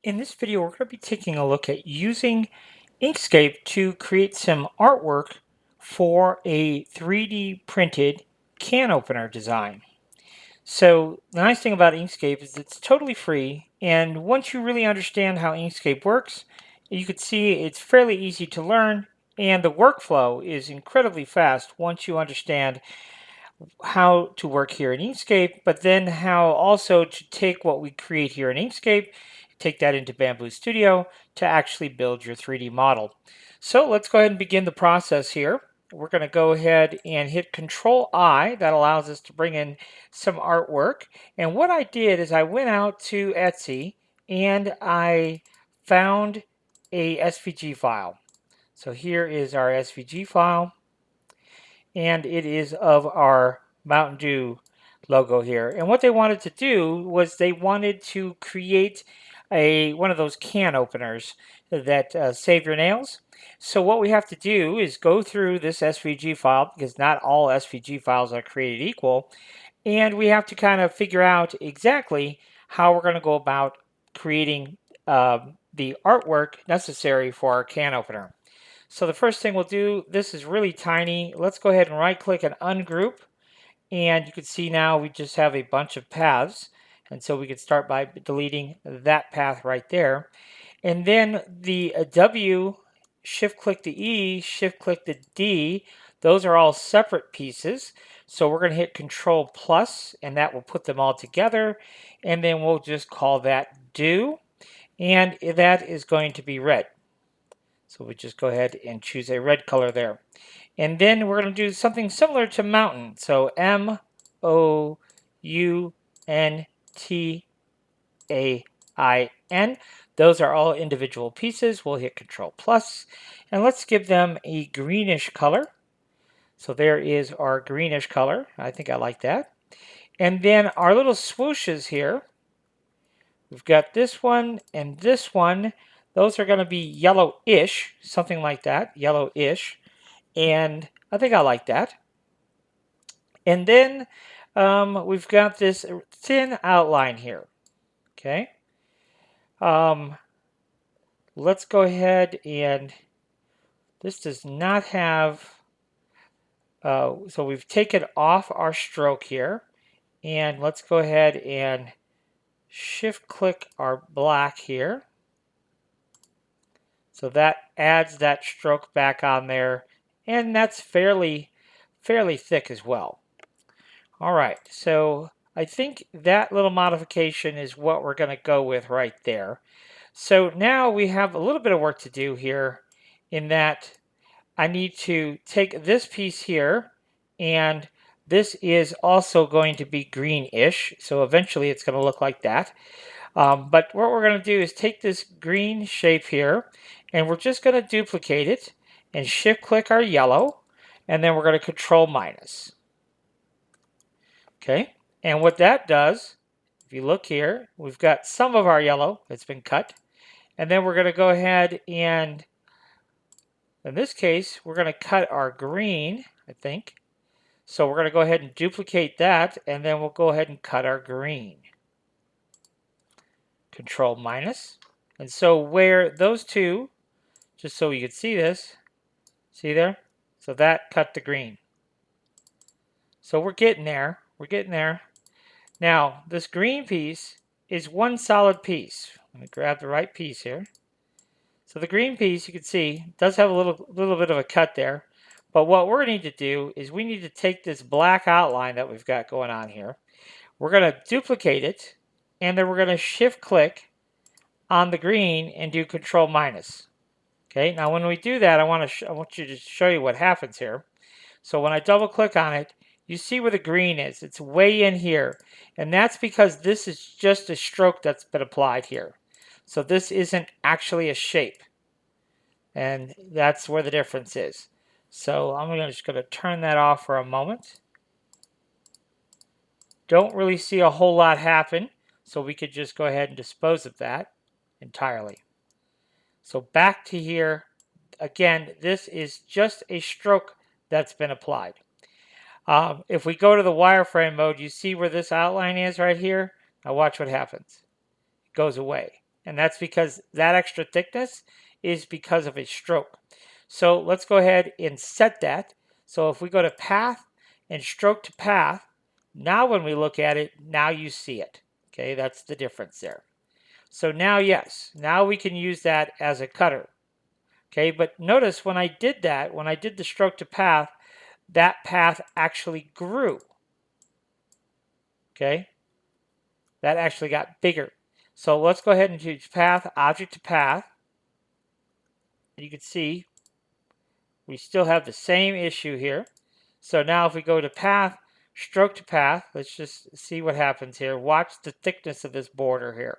In this video, we're going to be taking a look at using Inkscape to create some artwork for a 3D printed can opener design. So the nice thing about Inkscape is it's totally free, and once you really understand how Inkscape works, you can see it's fairly easy to learn, and the workflow is incredibly fast once you understand how to work here in Inkscape, but then how also to take what we create here in Inkscape, take that into Bamboo Studio to actually build your 3D model. So let's go ahead and begin the process here. We're going to go ahead and hit Control I. That allows us to bring in some artwork. And what I did is I went out to Etsy and I found a SVG file. So here is our SVG file, and it is of our Mountain Dew logo here. And what they wanted to do was they wanted to create one of those can openers that save your nails. So what we have to do is go through this SVG file, because not all SVG files are created equal, and we have to kind of figure out exactly how we're going to go about creating the artwork necessary for our can opener. So the first thing we'll do, this is really tiny. Let's go ahead and right click and ungroup. And you can see now we just have a bunch of paths. And so we could start by deleting that path right there. And then the W, shift click the E, shift click the D, those are all separate pieces. So we're going to hit Control plus, and that will put them all together. And then we'll just call that do. And that is going to be red. So we just go ahead and choose a red color there. And then we're going to do something similar to mountain. So MOUNTAIN. Those are all individual pieces. We'll hit Control plus, and let's give them a greenish color. So there is our greenish color. I think I like that. And then our little swooshes here, we've got this one and this one. Those are going to be yellowish, something like that, yellowish. And I think I like that. And then we've got this thin outline here. Okay. Let's go ahead and this does not have, so we've taken off our stroke here. And let's go ahead and shift click our black here. So that adds that stroke back on there. And that's fairly thick as well. All right, so I think that little modification is what we're going to go with right there. So now we have a little bit of work to do here, in that I need to take this piece here, and this is also going to be greenish, so eventually it's going to look like that. But what we're going to do is take this green shape here, and we're just going to duplicate it and shift click our yellow, and then we're going to Control minus. Okay, and what that does, if you look here, we've got some of our yellow that's been cut, and then we're going to go ahead and, in this case, we're going to cut our green, I think. So we're going to go ahead and duplicate that, and then we'll go ahead and cut our green. Control minus. And so where those two, just so you can see this, see there? So that cut the green. So we're getting there. We're getting there. Now, this green piece is one solid piece. Let me grab the right piece here. So the green piece, you can see, does have a little bit of a cut there. But what we're going to need to do is we need to take this black outline that we've got going on here. We're going to duplicate it, and then we're going to shift click on the green and do Control minus. Okay, now when we do that, I want you to show you what happens here. So when I double click on it, you see where the green is. It's way in here. And that's because this is just a stroke that's been applied here. So this isn't actually a shape. And that's where the difference is. So I'm just going to turn that off for a moment. Don't really see a whole lot happen. So we could just go ahead and dispose of that entirely. So back to here. Again, this is just a stroke that's been applied. If we go to the wireframe mode, you see where this outline is right here. Now watch what happens. It goes away. and that's because that extra thickness is because of a stroke. So let's go ahead and set that. So if we go to path and stroke to path, now when we look at it, now you see it. Okay, that's the difference there. So now, yes, now we can use that as a cutter. Okay, but notice when I did that, when I did the stroke to path, that path actually grew. Okay, that actually got bigger. So let's go ahead and choose path, object to path. You can see we still have the same issue here. So now if we go to path, stroke to path, let's just see what happens here. Watch the thickness of this border here.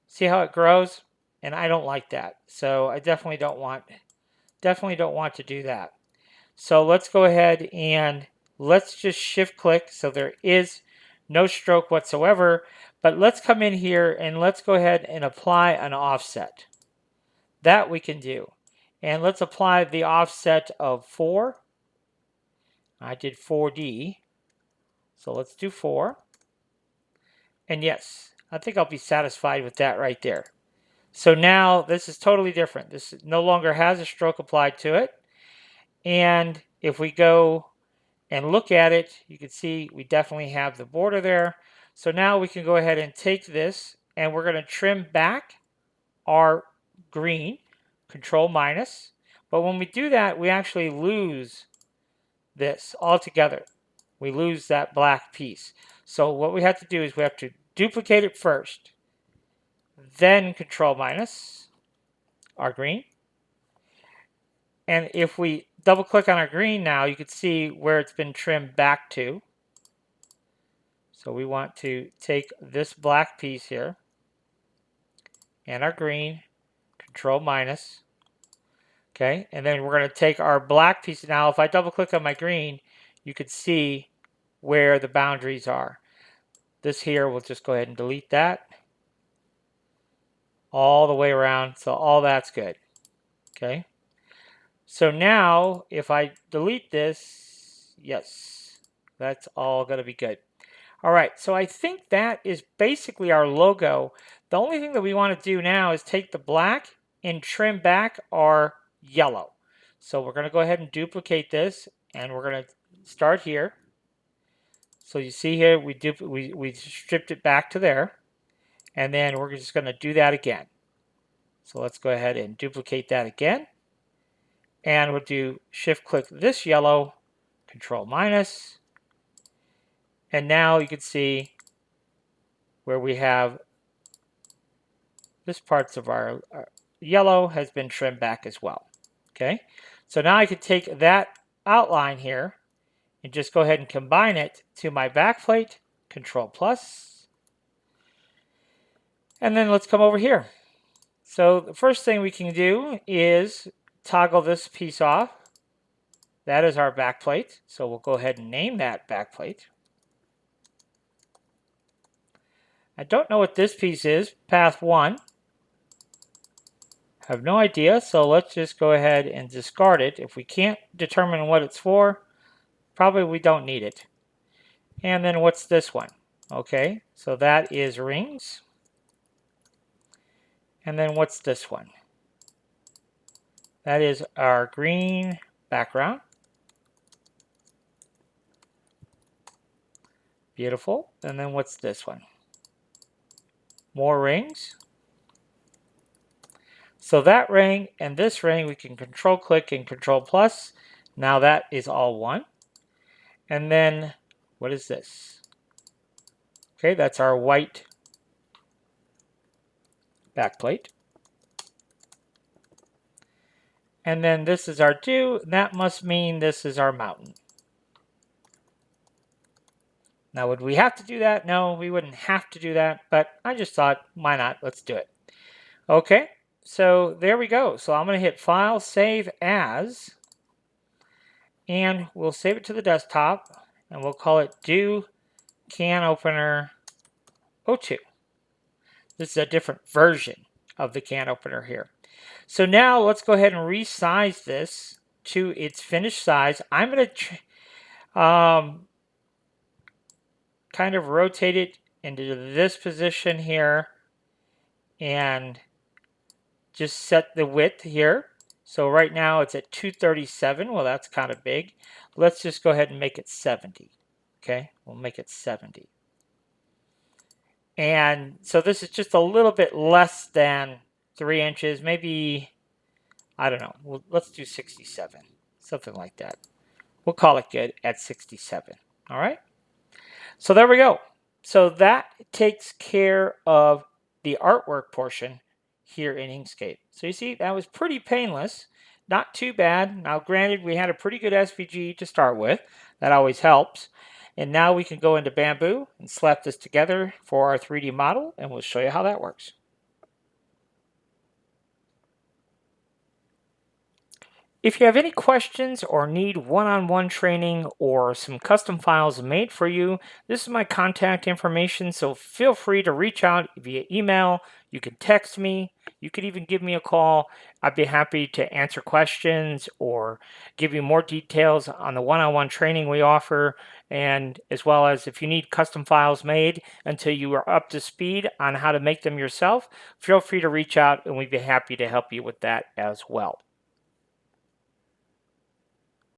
See how it grows? And I don't like that. So I definitely don't want to do that. So let's go ahead and let's just shift click so there is no stroke whatsoever. But let's come in here and let's go ahead and apply an offset. That we can do. And let's apply the offset of 4. I did 4D. So let's do 4. And yes, I think I'll be satisfied with that right there. So now this is totally different. This no longer has a stroke applied to it. And if we go and look at it, you can see we definitely have the border there. So now we can go ahead and take this and we're going to trim back our green, control minus. But when we do that, we actually lose this altogether. We lose that black piece. So what we have to do is we have to duplicate it first, then control minus our green. And if we double click on our green now, you can see where it's been trimmed back to. So we want to take this black piece here and our green, control minus. Okay, and then we're going to take our black piece. Now, if I double click on my green, you can see where the boundaries are. This here, we'll just go ahead and delete that all the way around. So all that's good. Okay. So now, if I delete this, yes, that's all going to be good. All right, so I think that is basically our logo. The only thing that we want to do now is take the black and trim back our yellow. So we're going to go ahead and duplicate this, and we're going to start here. So you see here, we stripped it back to there, and then we're just going to do that again. So let's go ahead and duplicate that again. And we'll do shift click this yellow, control minus. And now you can see where we have this parts of our yellow has been trimmed back as well. Okay, so now I can take that outline here and just go ahead and combine it to my backplate, control plus. And then let's come over here. So the first thing we can do is toggle this piece off. That is our backplate. So we'll go ahead and name that backplate. I don't know what this piece is, path 1. Have no idea, so let's just go ahead and discard it. If we can't determine what it's for, probably we don't need it. And then what's this one? Okay, so that is rings. And then what's this one? That is our green background. Beautiful. And then what's this one? More rings. So that ring and this ring, we can control click and control plus. Now that is all one. And then what is this? Okay, that's our white backplate. And then this is our dew. That must mean this is our mountain. Now, would we have to do that? No, we wouldn't have to do that, but I just thought, why not? Let's do it. Okay, so there we go. So I'm going to hit File, Save As, and we'll save it to the desktop, and we'll call it Do Can Opener 02. This is a different version of the can opener here. So now let's go ahead and resize this to its finished size. I'm going to kind of rotate it into this position here. and just set the width here. So right now it's at 237. Well, that's kind of big. Let's just go ahead and make it 70. Okay, we'll make it 70. And so this is just a little bit less than 3 inches, maybe, I don't know. Well, let's do 67, something like that. We'll call it good at 67. All right. So there we go. So that takes care of the artwork portion here in Inkscape. So you see, that was pretty painless. Not too bad. Now, granted, we had a pretty good SVG to start with. That always helps. And now we can go into Bamboo and slap this together for our 3D model, and we'll show you how that works. If you have any questions or need one-on-one training or some custom files made for you, this is my contact information, so feel free to reach out via email. You can text me. You could even give me a call. I'd be happy to answer questions or give you more details on the one-on-one training we offer, and as well as if you need custom files made until you are up to speed on how to make them yourself, feel free to reach out and we'd be happy to help you with that as well.